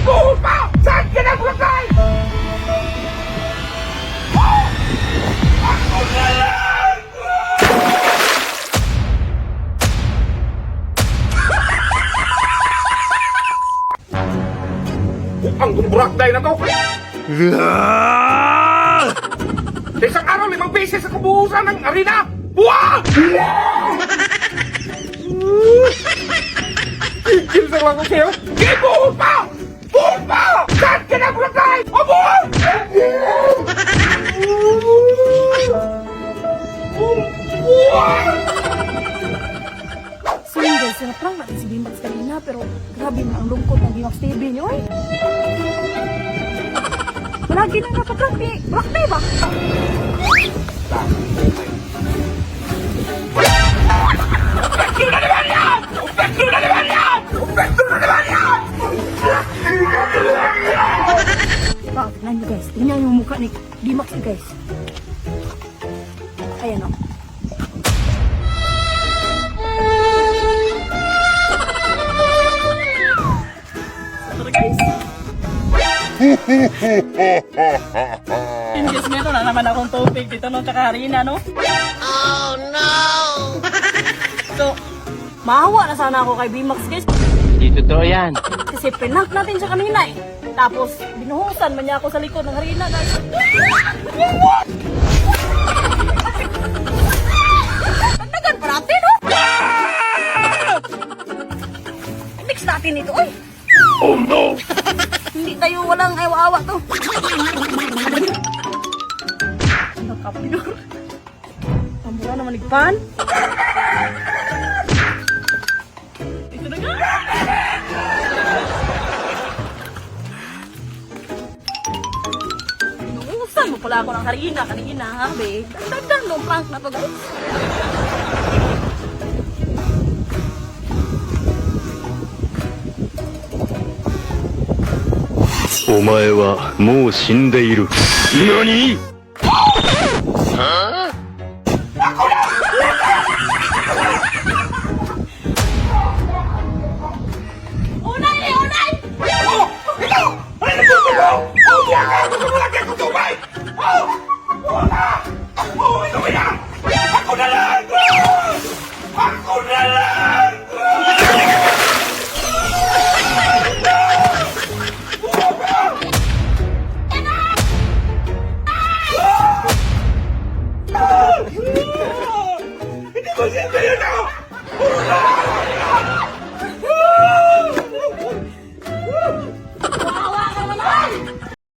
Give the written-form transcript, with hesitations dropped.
Ibuhol pa! Saan ka naglagay? Ako na lang! Ang burakday na to! Sa isang araw, 5 beses ako buhusan ng arena! Buwag! Tigil sa lang ko sa'yo! Di, buhol pa! Buhol pa! Saan ka na burakday? O, buhol! So yun guys, sinaprank natin si Bimax kanina, pero grabe na ang lungkot ng Bimax TV niyo eh. Malagi na napaprank ni Rockday ba? Upekto na naman yan! Upekto na naman yan! Upekto na naman yan! Wow, tignan nyo guys. Tignan yung mukha ni Bimax guys. Ayan o. Sorry guys. Ingis meron na naman akong topic dito no, tsaka harina no? Oh no! So, maawa na sana ako kay Bimax guys. Hindi totoo yan. Kasi pinank natin siya kanina eh. Tapos, binuhusan man niya ako sa likod ng harina guys. Tagdagan pa natin oh! Mix natin ito oy! Oh no! Hindi tayo walang awa-awa to. Nakapinor. Pamura naman igpan. Ito na nga. Inuusan mo pala ako ng kanina ha, be. Dagdag nung prank na to guys. お前はもう死んでいる。何？